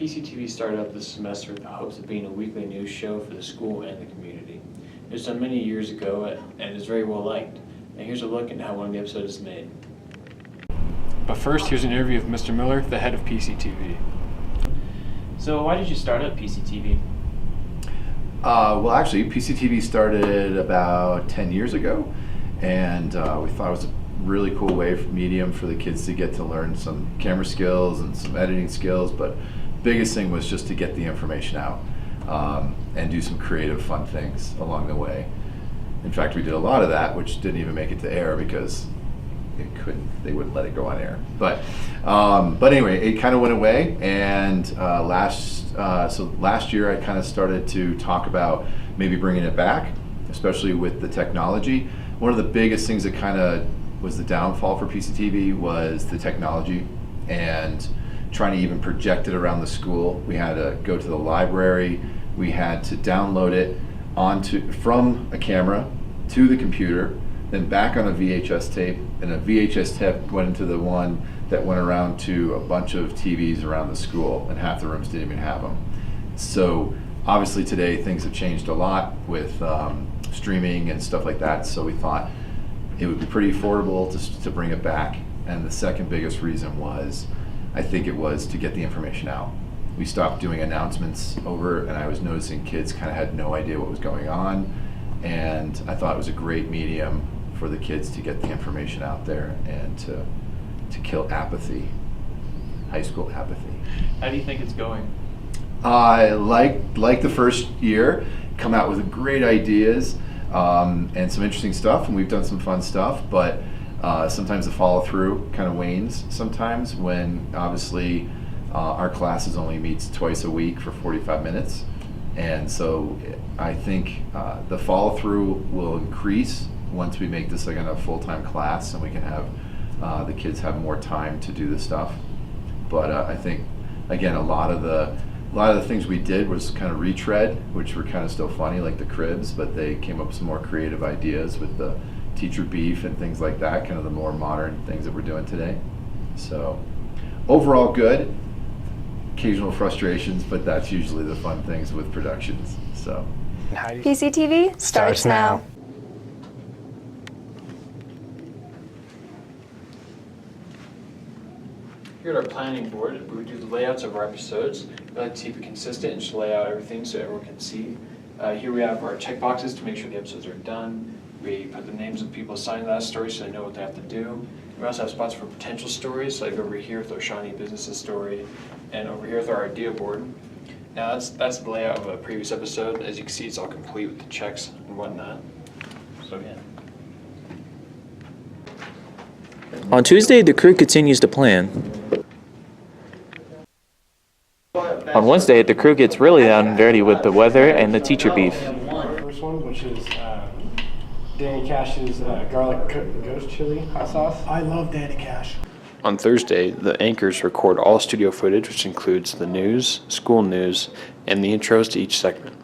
PCTV started up this semester with the hopes of being a weekly news show for the school and the community. It was done many years ago and is very well liked. And here's a look at how one of the episodes is made. But first, here's an interview with Mr. Miller, the head of PCTV. So why did you start up PCTV? Well, actually, PCTV started about 10 years ago, and we thought it was a really cool medium for the kids to get to learn some camera skills and some editing skills, but biggest thing was just to get the information out and do some creative, fun things along the way. In fact, we did a lot of that, which didn't even make it to air because they wouldn't let it go on air. But anyway, it kind of went away, and last year I kind of started to talk about maybe bringing it back, especially with the technology. One of the biggest things that kind of was the downfall for PCTV was the technology and trying to even project it around the school. We had to go to the library, we had to download it from a camera to the computer, then back on a VHS tape, and a VHS tape went into the one that went around to a bunch of TVs around the school, and half the rooms didn't even have them. So obviously today things have changed a lot with streaming and stuff like that, so we thought it would be pretty affordable to bring it back. And the second biggest reason was, I think it was to get the information out. We stopped doing announcements over, and I was noticing kids kind of had no idea what was going on, and I thought it was a great medium for the kids to get the information out there and to kill apathy, high school apathy. How do you think it's going? I like the first year, come out with great ideas and some interesting stuff, and we've done some fun stuff, but sometimes the follow through kind of wanes sometimes when obviously our classes only meets twice a week for 45 minutes. And so I think the follow through will increase once we make this like a full-time class and we can have the kids have more time to do this stuff. But I think again a lot of the things we did was kind of retread, which were kind of still funny, like the cribs, but they came up with some more creative ideas with the teacher beef and things like that, kind of the more modern things that we're doing today. So overall good. Occasional frustrations, but that's usually the fun things with productions. So PCTV starts now. Here at our planning board, we do the layouts of our episodes. We like to keep it consistent and just lay out everything so everyone can see. Here we have our check boxes to make sure the episodes are done. We put the names of people assigned to that story so they know what they have to do. We also have spots for potential stories, like over here with our Shawnee Businesses story, and over here with our idea board. Now that's the layout of a previous episode. As you can see, it's all complete with the checks and whatnot. So yeah. On Tuesday, the crew continues to plan. On Wednesday, the crew gets really down and dirty with the weather and the teacher beef. First one, which is Danny Cash's garlic ghost chili hot sauce. I love Danny Cash. On Thursday, the anchors record all studio footage, which includes the news, school news, and the intros to each segment.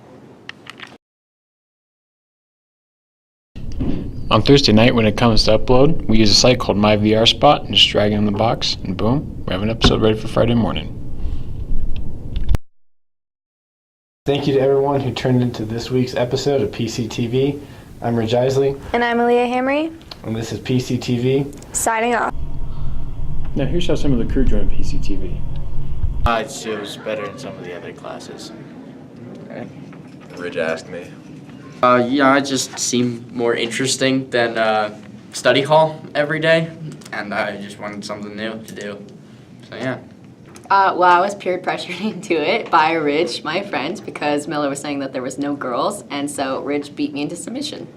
On Thursday night, when it comes to upload, we use a site called MyVRSpot and just drag it in the box, and boom, we have an episode ready for Friday morning. Thank you to everyone who turned into this week's episode of PCTV. I'm Rich Isley. And I'm Aaliyah Hamry. And this is PCTV. Signing off. Now here's how some of the crew joined PCTV. It was better in some of the other classes. Rich asked me. I just seemed more interesting than study hall every day, and I just wanted something new to do. So yeah. Well, I was peer pressured into it by Ridge, my friend, because Miller was saying that there was no girls, and so Ridge beat me into submission.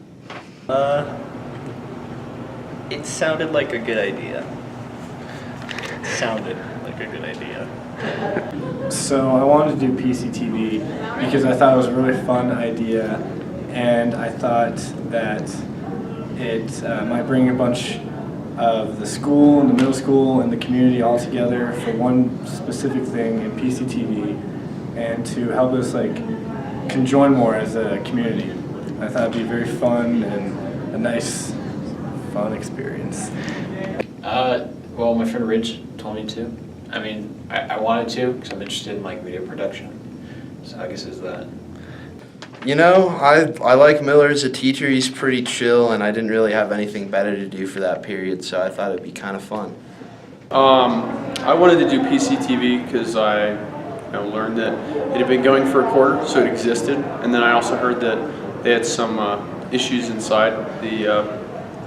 It sounded like a good idea. So I wanted to do PCTV because I thought it was a really fun idea, and I thought that it might bring a bunch of the school and the middle school and the community all together for one specific thing in PCTV, and to help us conjoin more as a community. I thought it'd be very fun and a nice, fun experience. Well, my friend Ridge told me to. I mean, I wanted to because I'm interested in like video production. So I guess is that. You know, I like Miller as a teacher. He's pretty chill, and I didn't really have anything better to do for that period, so I thought it'd be kind of fun. I wanted to do PCTV because I learned that it had been going for a quarter, so it existed, and then I also heard that they had some issues inside the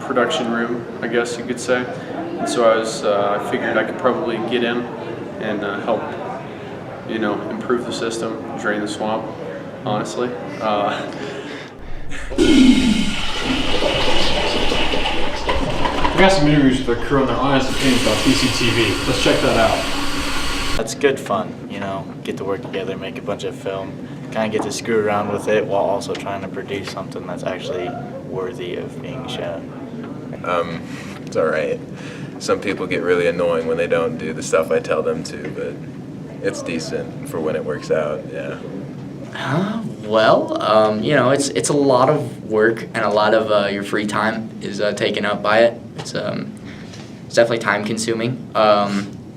production room, I guess you could say. And so I figured I could probably get in and help, improve the system, drain the swamp. Honestly. We got some interviews with the crew on their honest opinions about PCTV. Let's check that out. That's good fun, get to work together, make a bunch of film, kind of get to screw around with it while also trying to produce something that's actually worthy of being shown. It's all right. Some people get really annoying when they don't do the stuff I tell them to, but it's decent for when it works out, yeah. It's a lot of work, and a lot of your free time is taken up by it. It's definitely time consuming.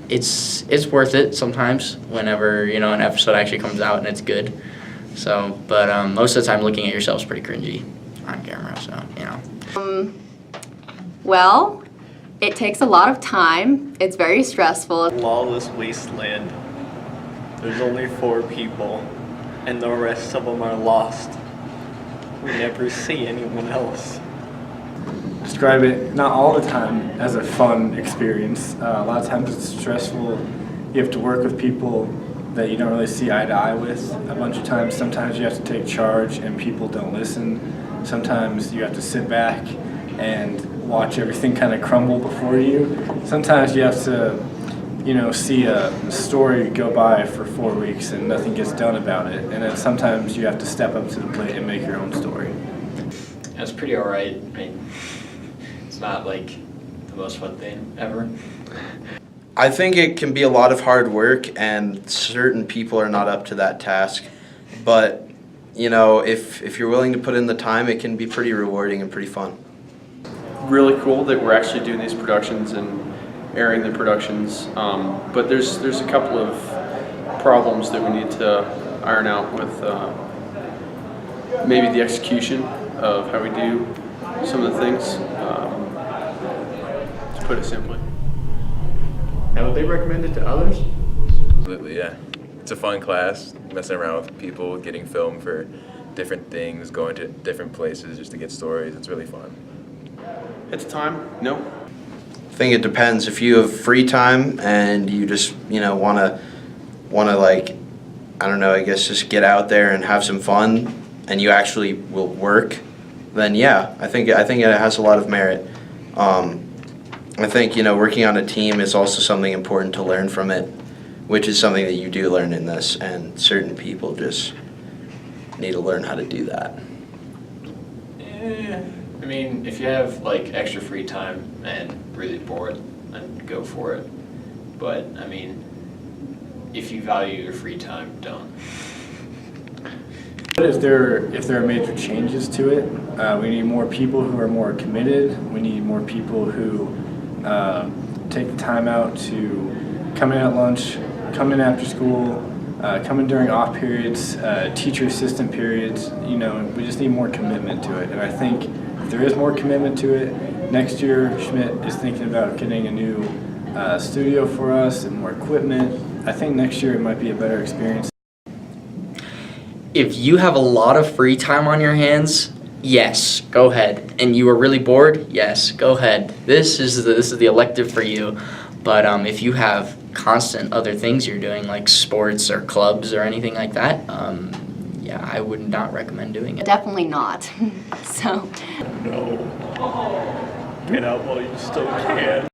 It's worth it sometimes whenever an episode actually comes out and it's good. So, but most of the time, looking at yourself is pretty cringy on camera. So Well, it takes a lot of time. It's very stressful. Lawless wasteland. There's only 4 people, and the rest of them are lost. We never see anyone else. Describe it, not all the time, as a fun experience. A lot of times it's stressful. You have to work with people that you don't really see eye to eye with a bunch of times. Sometimes you have to take charge and people don't listen. Sometimes you have to sit back and watch everything kind of crumble before you. Sometimes you have to see a story go by for 4 weeks and nothing gets done about it. And then sometimes you have to step up to the plate and make your own story. That's pretty alright. I mean, it's not like the most fun thing ever. I think it can be a lot of hard work, and certain people are not up to that task. But, if you're willing to put in the time, it can be pretty rewarding and pretty fun. Really cool that we're actually doing these productions and airing the productions, but there's a couple of problems that we need to iron out with maybe the execution of how we do some of the things, to put it simply. Now, would they recommend it to others? Absolutely, yeah. It's a fun class, messing around with people, getting film for different things, going to different places just to get stories. It's really fun. At the time, no. I think it depends. If you have free time and you just wanna just get out there and have some fun, and you actually will work, then yeah, I think it has a lot of merit. I think working on a team is also something important to learn from it, which is something that you do learn in this, and certain people just need to learn how to do that. I mean, if you have like extra free time and really bored, then go for it. But I mean, if you value your free time, don't. If there are major changes to it, we need more people who are more committed. We need more people who take the time out to come in at lunch, come in after school, come in during off periods, teacher assistant periods. We just need more commitment to it. And I think if there is more commitment to it, next year Schmidt is thinking about getting a new studio for us and more equipment. I think next year it might be a better experience. if you have a lot of free time on your hands, yes, go ahead. And you are really bored, yes, go ahead. This is the elective for you. But if you have constant other things you're doing, like sports or clubs or anything like that, yeah, I would not recommend doing it. Definitely not. So. No. Get out while you still can.